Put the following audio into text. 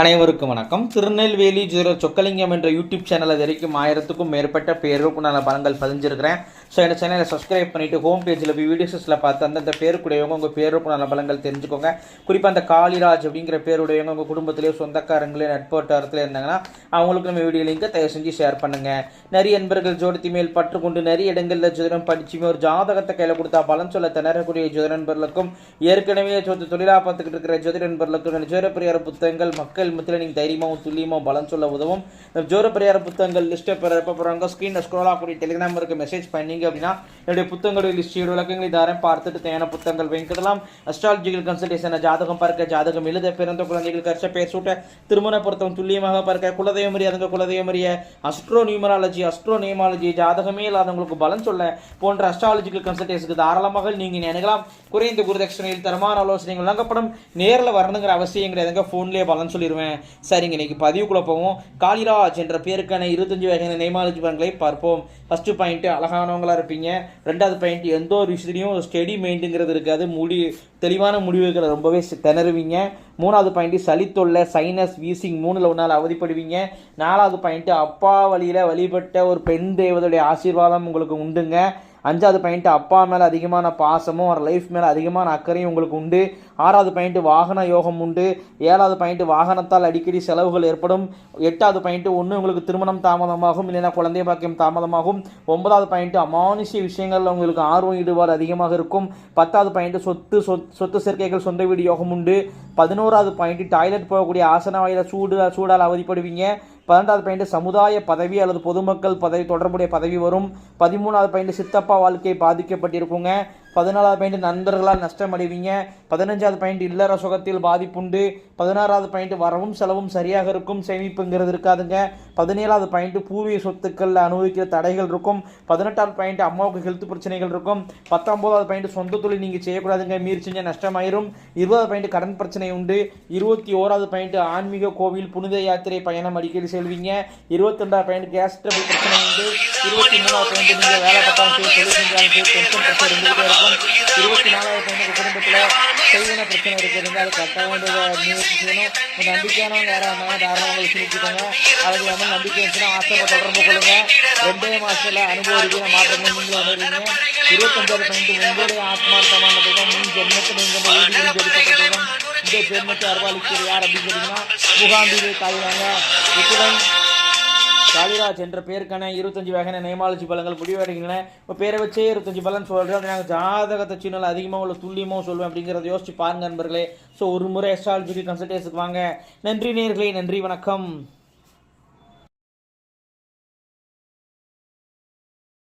அனைவருக்கும் வணக்கம். திருநெல்வேலி ஜோதிடர் சொக்கலிங்கம் என்ற யூடியூப் சேனல் வரைக்கும் 1000க்கும் மேற்பட்ட பேருக்குண்டான பலன்கள் பதிஞ்சிருக்கிறேன். ஸோ இந்த சேனலை சப்ஸ்கிரைப் பண்ணிவிட்டு ஹோம் பேஜில் போய் வீடியோஸில் பார்த்து அந்தந்த பேருக்குடையவங்க உங்கள் பேருக்குண்டான பலன்கள் தெரிஞ்சுக்கோங்க. குறிப்பாக அந்த காளிராஜ் அப்படிங்கிற பேருடையவங்க உங்கள் குடும்பத்திலேயே சொந்தக்காரங்களே நட்பு வட்டாரத்தில் இருந்தாங்கன்னா அவங்களுக்கு நம்ம வீடியோ லிங்கை தயவு செஞ்சு ஷேர் பண்ணுங்கள். நிறைய நண்பர்கள் ஜோதிடத்தி மேல் பற்றுக்கொண்டு நிறைய இடங்களில் ஜோதிடம் படிச்சுமே ஒரு ஜாதகத்தை கையில் கொடுத்தா பலன் சொல்ல திணறக்கூடிய ஜோதிட நண்பர்களுக்கும் ஏற்கனவே தொழிலாக பார்த்துக்கிட்டு இருக்கிற ஜோதிட நண்பர்களுக்கும் ஜோதிட பரிகார புத்தகங்கள் மக்கள் மத்தியில் நீங்கள் தைரியமாகவும் துல்லியமாகவும் பலன் சொல்ல உதவும். ஜோதிட பரிகார புத்தகங்கள் லிஸ்ட்டை எப்போ போகிறாங்க ஸ்க்ரீனில் ஸ்க்ரோல் ஆகக்கூடிய டெலிகிராம் இருக்க மெசேஜ் பண்ணீங்க அப்படின்னா என்னுடைய புத்தகங்களுடைய லிஸ்ட் விளக்கங்களை தாரேன். பார்த்துட்டு தேவையான புத்தகங்கள் வாங்கிக்கலாம். அஸ்ட்ராலஜிக்கல் கன்சல்டேஷன் ஜாதகம் பார்க்க, ஜாதகம் எழுத, பிறந்த குழந்தைகள் கற்ற பேர் சூட்ட, திருமண பொருத்தம் துல்லியமாக பார்க்க, குலதெய்வம் அறிய குலதெய்வம் அறிய, அஸ்ட்ரோ நியூமராலஜி ஜாதகமே இல்லாதவங்களுக்கு பலன் சொல்ல போன்ற அஸ்ட்ராலஜிக்கல் கன்சல்டேஷனுக்கு தாராளமாக நீங்கள் நினைக்கலாம். குறைந்த குருதட்சணையில் தரமான ஆலோசனைகள் வழங்கப்படும். நேரில் வரணுங்கிற அவசியம் கிடையாதுங்க, ஃபோன்லேயே பலன் சொல்லிடுவேன். சரிங்க, இன்னைக்கு பதிவுக்குள்ள போவோம். காளிராஜ் என்ற பேருக்கான 25 வகையான நெய்மாலஜி பலன்களை பார்ப்போம். ஃபர்ஸ்ட் பாயிண்ட், அழகானவங்களா இருப்பீங்க. ரெண்டாவது பாயிண்ட், எந்த ஒரு விஷயத்தையும் ஸ்டெடி மைண்டுங்கிறது இருக்காது, தெளிவான முடிவுகளை ரொம்பவே திணறுவீங்க. மூணாவது பாயிண்ட், சளி தொல்லை, சைனஸ், வீசிங் 3ல் 1 நாள் அவதிப்படுவீங்க. நாலாவது பாயிண்ட், அப்பா வழியில் வழிபட்ட ஒரு பெண் தெய்வத்துடைய ஆசீர்வாதம் உங்களுக்கு உண்டுங்க. அஞ்சாவது பாயிண்ட், அப்பா மேலே அதிகமான பாசமும் ஒரு லைஃப் மேலே அதிகமான அக்கறையும் உங்களுக்கு உண்டு. ஆறாவது பாயிண்ட், வாகன யோகம் உண்டு. ஏழாவது பாயிண்ட், வாகனத்தால் அடிக்கடி செலவுகள் ஏற்படும். எட்டாவது பாயிண்ட், ஒன்று உங்களுக்கு திருமணம் தாமதமாகும், இல்லைன்னா குழந்தை பாக்கியம் தாமதமாகும். 9வது பாயிண்ட், அமானுஷ்ய விஷயங்களில் உங்களுக்கு ஆர்வம் ஈடுபாடு அதிகமாக இருக்கும். 10வது பாயிண்ட், சொத்து சேர்க்கைகள் சொந்த வீடு யோகம் உண்டு. 11வது பாயிண்ட், டாய்லெட் போகக்கூடிய ஆசன வாயில சூடால் அவதிப்படுவீங்க. 12வது பாயிண்ட், சமுதாய பதவி அல்லது பொதுமக்கள் பதவி தொடர்புடைய பதவி வரும். 13வது பாயிண்ட், சித்தப்பா வாழ்க்கை பாதிக்கப்பட்டிருக்குங்க. 14வது பாயிண்ட், நண்பர்களால் நஷ்டம் அடைவீங்க. 15வது பாயிண்ட், இல்லற சுகத்தில் பாதிப்புண்டு. 16வது பாயிண்ட், வரவும் செலவும் சரியாக இருக்கும், சேமிப்புங்கிறது இருக்காதுங்க. 17வது பாயிண்ட், பூர்வீக சொத்துக்கள் அனுபவிக்கிற தடைகள் இருக்கும். 18வது பாயிண்ட், அம்மாவுக்கு ஹெல்த் பிரச்சனைகள் இருக்கும். 19வது பாயிண்ட், சொந்த தொழில் நீங்கள் செய்யக்கூடாதுங்க, மீறி செஞ்ச நஷ்டமாயிரும். 20வது பாயிண்ட், கடன் பிரச்சனை உண்டு. 21வது பாயிண்ட், ஆன்மீக கோவில் புனித யாத்திரை பயணம் அடிக்கடி செல்வீங்க. 22வது பாயிண்ட், கேஸ் ட்ரபிள் பிரச்சனை உண்டு. 23வது பாயிண்ட், நீங்கள் வேலை பத்தாம் தொழில் செஞ்சாலும் டென்ஷன் பிரச்சனை இருந்துகிட்டே இருக்கும். 24வது பாயிண்ட், குடும்பத்தில் செய்வன பிரச்சனை இருக்கிறது, அது கட்ட வேண்டியதை முயற்சி செய்யணும். உங்கள் நம்பிக்கையானவங்க யாராக இருந்தாலும் தாராளமாக சிரிச்சுக்கோங்க. அதுக்கு வந்து நம்பிக்கை இருந்துச்சுன்னா ஆசைப்பட தொடர்பு கொள்ளுங்க. 2 மாதத்தில் அனுபவ மாற்றங்கள் நீங்கள் உணர்வீங்க. 25வது பாயிண்ட், உங்களுடைய ஆத்மார்த்தமான முன் ஜென்மத்தில் நீங்கள் எடுக்கப்பட்டதும் இந்த ஜென்மத்தை அர்வாளிக்கிறது யார் அப்படின்னு சொன்னீங்கன்னா முகாம்பிலே தாய்வாங்க. இத்துடன் காளிராஜ் என்ற பேருக்கான 25 வகையான நெய்மாலஜி பலன்கள் முடிவடைகின்றன. இப்போ பேரை வச்சே 25 பலன் சொல்கிறேன். நாங்கள் ஜாதகத்தை சின்ன அதிகமாக உள்ள துல்லியமாக சொல்லுவேன் அப்படிங்கிறத யோசிச்சு பாருங்க நண்பர்களே. ஸோ ஒரு முறை அஸ்ட்ராலஜிக்கல் கன்சல்டேஷனுக்கு வாங்க. நன்றி நேயர்களே, நன்றி, வணக்கம்.